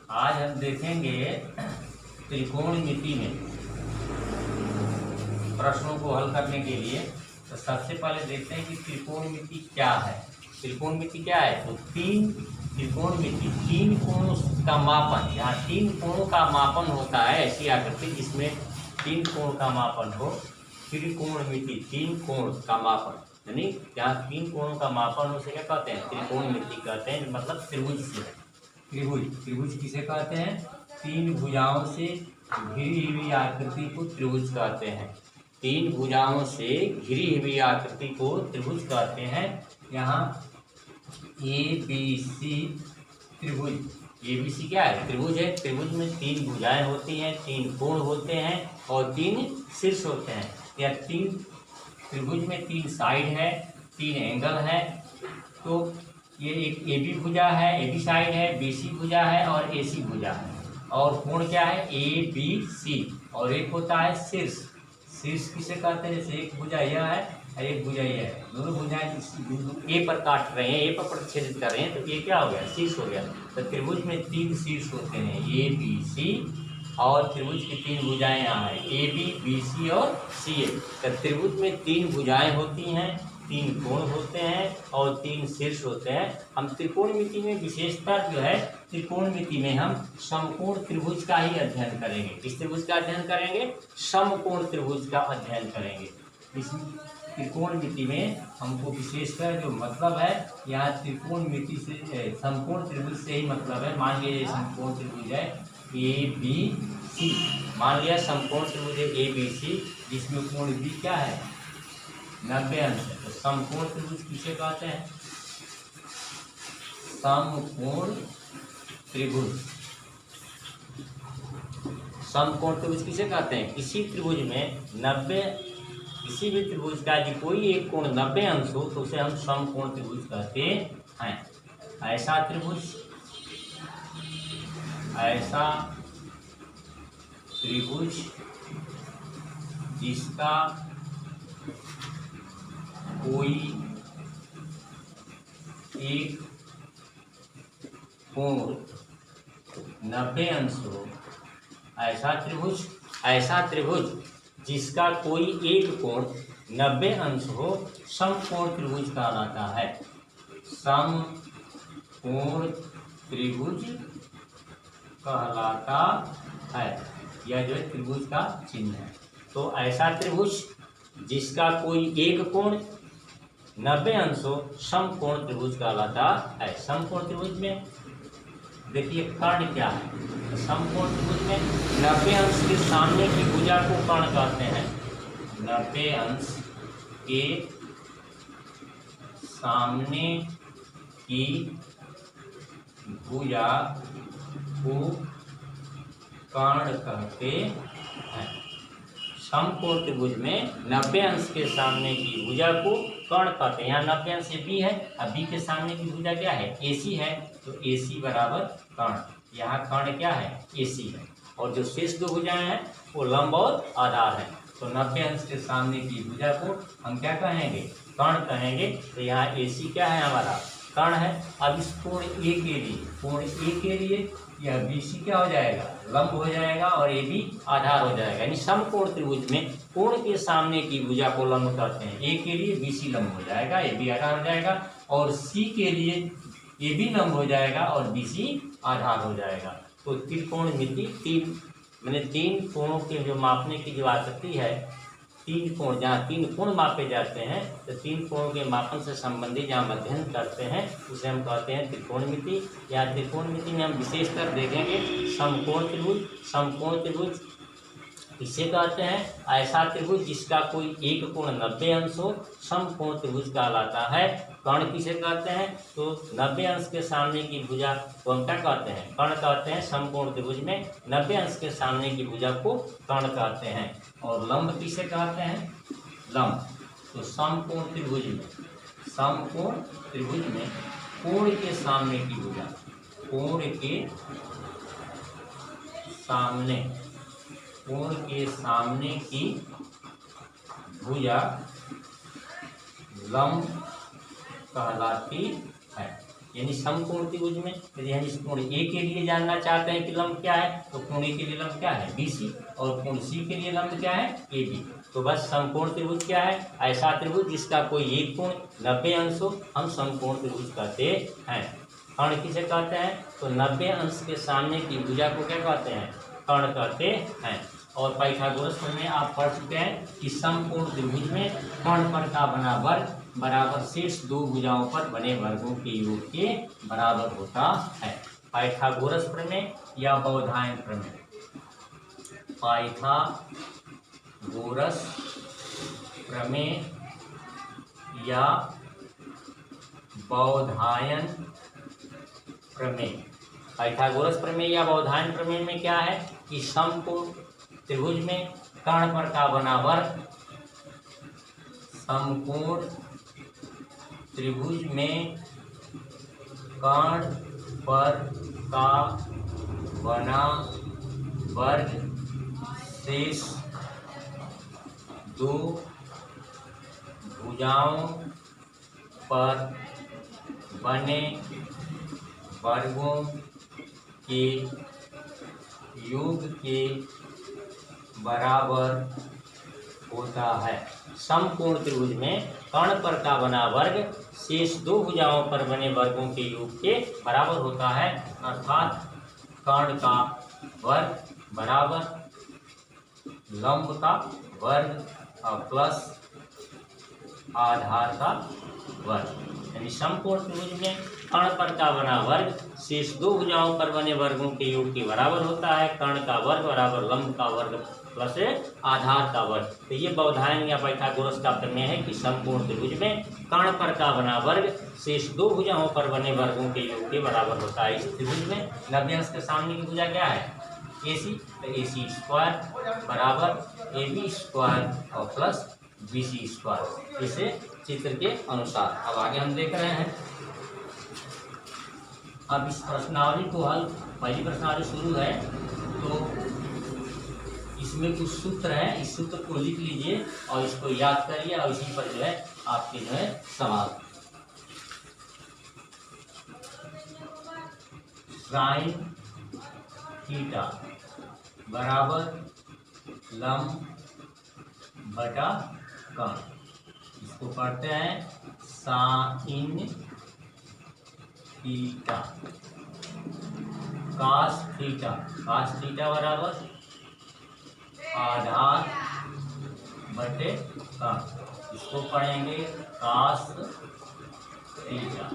आज हम देखेंगे त्रिकोणमिति में प्रश्नों को हल करने के लिए। तो सबसे पहले देखते हैं कि त्रिकोणमिति क्या है। त्रिकोणमिति क्या है? तो तीन त्रिकोणमिति, तीन कोणों का मापन, यहाँ तीन कोणों का मापन होता है, ऐसी आकृति जिसमें तीन कोण का मापन हो, त्रिकोणमिति। तीन कोण का मापन यानी जहाँ तीन कोणों का मापन हो, उसे क्या कहते हैं? त्रिकोणमिति कहते हैं। मतलब त्रिभुज से है। त्रिभुज किसे कहते हैं? तीन भुजाओं से घिरी हुई आकृति को त्रिभुज कहते हैं। तीन भुजाओं से घिरी हुई आकृति को त्रिभुज कहते हैं। यहाँ ABC त्रिभुज, ABC क्या है? त्रिभुज है। त्रिभुज में तीन भुजाएं होती हैं, तीन कोण होते हैं और तीन शीर्ष होते हैं। या तीन त्रिभुज में तीन साइड है, तीन एंगल है। तो ये एक AB भुजा है, AB साइड है, BC भुजा है और AC भुजा है। और कोण क्या है? ABC। और एक होता है शीर्ष। शीर्ष किसे कहते हैं? जैसे एक भुजा यह है और एक भुजा यह है, दोनों भुजाएं बिंदु A पर काट रहे हैं, A पर प्रतिच्छेदित कर रहे हैं, तो ये क्या हो गया? शीर्ष हो गया। तो त्रिभुज में तीन शीर्ष होते हैं, ABC। और त्रिभुज की तीन भुजाएं यहाँ है, AB, BC और CA। तो त्रिभुज में तीन भुजाएं होती हैं, तीन कोण होते हैं और तीन शीर्ष होते हैं। हम त्रिकोणमिति में विशेषतर जो है, त्रिकोणमिति में हम समकोण त्रिभुज का ही अध्ययन करेंगे। किस त्रिभुज का अध्ययन करेंगे? समकोण त्रिभुज का अध्ययन करेंगे। इस त्रिकोणमिति में हमको विशेषकर जो मतलब है, यहाँ त्रिकोणमिति से समकोण त्रिभुज से ही मतलब है। मान लीजिए समकोण त्रिभुज है ABC, मान लिया समकोण त्रिभुज है ABC, जिसमें कोण B क्या है? 90 अंश है। तो समकोण त्रिभुज किसे कहते हैं? समकोण त्रिभुज। समकोण त्रिभुज किसे कहते हैं? किसी त्रिभुज में 90, किसी भी त्रिभुज का यदि कोई एक कोण 90 अंश हो तो उसे हम समकोण त्रिभुज कहते हैं। ऐसा त्रिभुज जिसका कोई एक कोण 90 अंश हो, ऐसा त्रिभुज जिसका कोई एक कोण 90 अंश हो, समकोण त्रिभुज कहलाता है। समकोण त्रिभुज कहलाता है। यह जो है त्रिभुज का चिन्ह है। तो ऐसा त्रिभुज जिसका कोई एक कोण 90 अंश हो, समकोण त्रिभुज कहलाता है। समकोण त्रिभुज में देखिए कर्ण क्या है? समकोण त्रिभुज में 90 अंश के सामने की भुजा को कर्ण कहते हैं। 90 अंश के सामने की भुजा को कर्ण कहते हैं। समकोण त्रिभुज में 90 अंश के सामने की भुजा को कर्ण कहते हैं। यहाँ 90 अंश B है, अब B के सामने की भुजा क्या है? AC है, तो AC बराबर कर्ण। यहाँ कर्ण क्या है? AC है। और जो शेष दो भुजाएं हैं वो लंब और आधार है। तो 90 अंश के सामने की भुजा को हम क्या कहेंगे? कर्ण कहेंगे। तो यहाँ AC क्या है? हमारा कर्ण है। अब इस कोण A के लिए यह BC क्या हो जाएगा? लंब हो जाएगा और AB आधार हो जाएगा। यानी समकोण त्रिभुज में कोण के सामने की भुजा को लंब कहते हैं। A के लिए BC लंब हो जाएगा, AB आधार हो जाएगा। और C के लिए AB लंब हो जाएगा और BC आधार हो जाएगा। तो त्रिकोणमिति तीन कोणों के जो मापने की जो आकृति है, तीन कोण, जहाँ तीन कोण मापे जाते हैं, तो तीन कोणों के मापन से संबंधित जहाँ अध्ययन करते हैं उसे हम कहते हैं त्रिकोणमिति। या त्रिकोणमिति में हम विशेषकर देखेंगे समकोण त्रिभुज। समकोण त्रिभुज इसे कहते हैं ऐसा त्रिभुज जिसका कोई एक कोण 90 अंश हो, समकोण त्रिभुज कहलाता है। कर्ण किसे कहते हैं? तो 90 अंश के सामने की भुजा को हम क्या कहते हैं? कर्ण कहते हैं। समकोण त्रिभुज में 90 अंश के सामने की भुजा को कर्ण कहते हैं। और लंब किसे कहते हैं? लंब। तो समकोण त्रिभुज में कोण के सामने की भुजा, कोण के सामने की भुजा लंब कहलाती है। यानी समकोण त्रिभुज में यानी इस कोण ए के लिए जानना चाहते हैं कि लंब क्या है, तो कोण ए के लिए लंब क्या है BC, और कोण सी के लिए लंब क्या है AB। तो बस समकोण त्रिभुज क्या है, ऐसा त्रिभुज जिसका कोई एक कोण 90 अंश हो, हम समकोण त्रिभुज कहते हैं। कर्ण किसे कहते हैं, तो 90 अंश के सामने की भुजा को क्या कहते हैं, कर्ण कहते हैं। और पाइथागोरस प्रमेय आप पढ़ चुके हैं कि समकोण त्रिभुज में कर्ण पर का बना वर्ग बराबर शेष दो भुजाओं पर बने वर्गों के योग के बराबर होता है। पाइथागोरस प्रमेय या बौधायन प्रमेय, पाइथागोरस प्रमेय या बौधायन प्रमेय। पाइथागोरस प्रमेय या बौधायन प्रमेय में क्या है कि समकोण त्रिभुज में कर्ण पर का बना वर्ग, समकोण त्रिभुज में कर्ण पर का बना वर्ग शेष दो भुजाओं पर बने वर्गों के योग के बराबर होता है। समकोण त्रिभुज में कर्ण पर का बना वर्ग शेष दो भुजाओं पर बने वर्गों के योग के बराबर होता है, अर्थात कर्ण का वर्ग बराबर लंब का वर्ग और प्लस आधार का वर्ग। यानी समकोण त्रिभुज में कर्ण पर का बना वर्ग शेष दो भुजाओं पर बने वर्गों के योग के बराबर होता है। कर्ण का वर्ग बराबर लंब का वर्ग प्लस आधार का वर्ग। तो ये बौधायन या पाइथागोरस का प्रमेय है कि समकोण त्रिभुज में कर्ण पर का बना वर्ग शेष दो भुजाओं पर बने वर्गों के योग के बराबर होता है। इस त्रिभुज में 90 अंश के सामने की भुजा क्या है AC, तो AC स्क्वायर बराबर AB स्क्वायर और प्लस BC स्क्वायर, इसे चित्र के अनुसार। अब आगे हम देख रहे हैं, अब इस प्रश्नावली को हल, पहली प्रश्नावली शुरू है तो इसमें कुछ सूत्र है, इस सूत्र को लिख लीजिए और इसको याद करिए और इसी पर जो है आपके जो है सवाल। साइन थीटा बराबर लंब बटा कर्ण, इसको पढ़ते हैं sine theta cos theta, cos theta बराबर आधार बटे कर्ण, इसको पढ़ेंगे कास थीटा।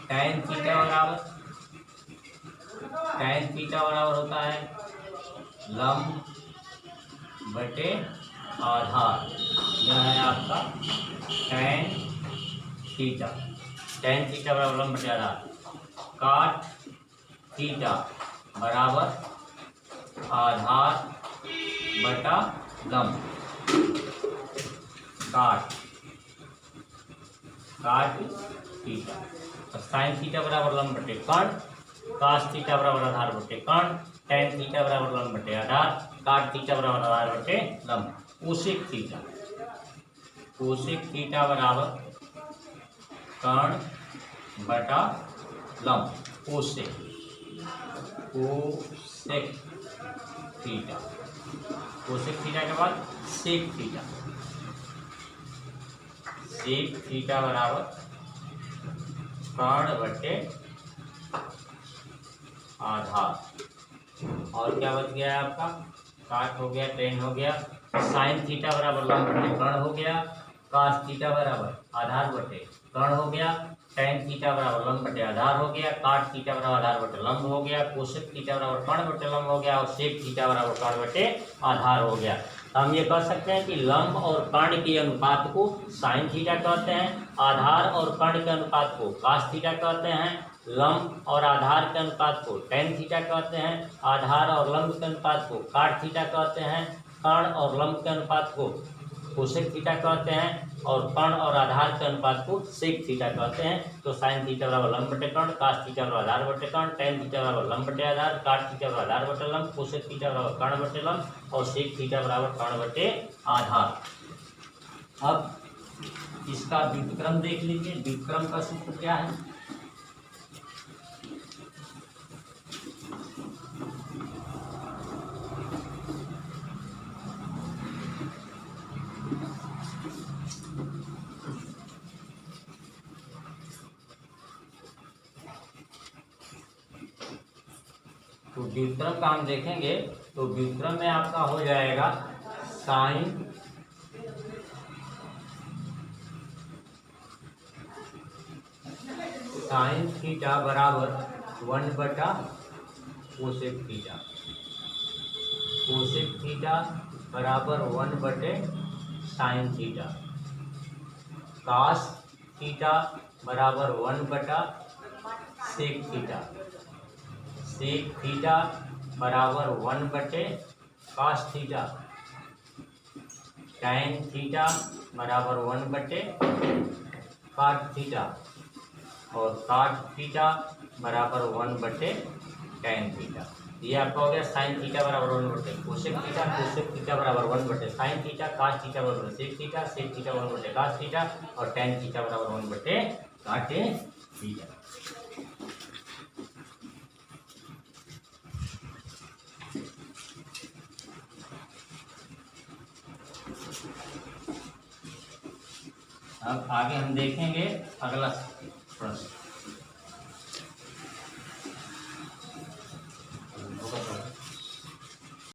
टैन थीटा बराबर, टैन थीटा बराबर होता है लंब बटे आधार, यह है आपका टैन थीटा। टैन थीटा बराबर लंब बटे आधार। काट थीटा बराबर आधार बटा लंब, काट थीटा। साइन थीटा बराबर लंब बटे कर्ण, कास थीटा बराबर आधार बटे कर्ण, टैन थीटा बराबर लंब बटे आधार, काट थीटा बराबर आधार बटे लंब। कोसेक थीटा, कोसेक थीटा बराबर कर्ण बटा लंब, कोसेक थीटा। कोसेक थीटा के बाद सेक थीटा, सेक थीटा बराबर कर्ण बटे आधार। और क्या बच गया है आपका, काट हो गया, टेन हो गया। साइन थीटा बराबर लंब बटे कर्ण हो गया, कास थीटा बराबर आधार बटे कर्ण हो गया, टैन थीटा बराबर लंब बटे आधार हो गया, काट थीटा बराबर आधार बटे लंब हो गया, कोसेक थीटा बराबर कर्ण बटे लंब हो गया और सेक थीटा बराबर कर्ण बटे आधार हो गया। हम ये कह सकते हैं कि लंब और कर्ण के अनुपात को साइन थीटा कहते हैं, आधार और कर्ण के अनुपात को कास थीटा कहते हैं, लंब और आधार के अनुपात को टैन थीटा कहते हैं, आधार और लंब के अनुपात को काट थीटा कहते हैं, कर्ण और लंब के अनुपात को कोसेक थीटा कहते हैं और कर्ण और आधार के अनुपात को सेक थीटा कहते हैं। तो साइन थीटा बराबर लंब बटे कर्ण, कास थीटा बराबर आधार बटे कर्ण, टैन थीटा बराबर लंब बटे आधार, काट थीटा बराबर आधार बटे लंब, कोसेक थीटा बराबर कर्ण बटे लंब और सेक थीटा बराबर कर्ण बटे आधार। अब इसका व्युत्क्रम देख लीजिए। व्युत्क्रम का सूत्र क्या है, तो व्युत्क्रम का हम देखेंगे तो व्युत्क्रम में आपका हो जाएगा साइन थीटा बराबर 1/कोसेक थीटा, कोसेक थीटा बराबर 1/साइन थीटा, कास थीटा बराबर 1/सेक थीटा, सेक थीटा बराबर 1/कास थीटा, टैन थीटा बराबर 1/काट थीटा और काट थीटा बराबर 1/टैन थीटा। ये आपका हो गया साइन थीटा बराबर 1/कोसेक थीटा, कोसेक थीटा बराबर 1/साइन थीटा, कास थीटा बराबर सेक थीटा, सेक थीटा 1/कास थीटा और टैन थीटा बराबर 1/काट थीटा। अब आगे हम देखेंगे अगला प्रश्न।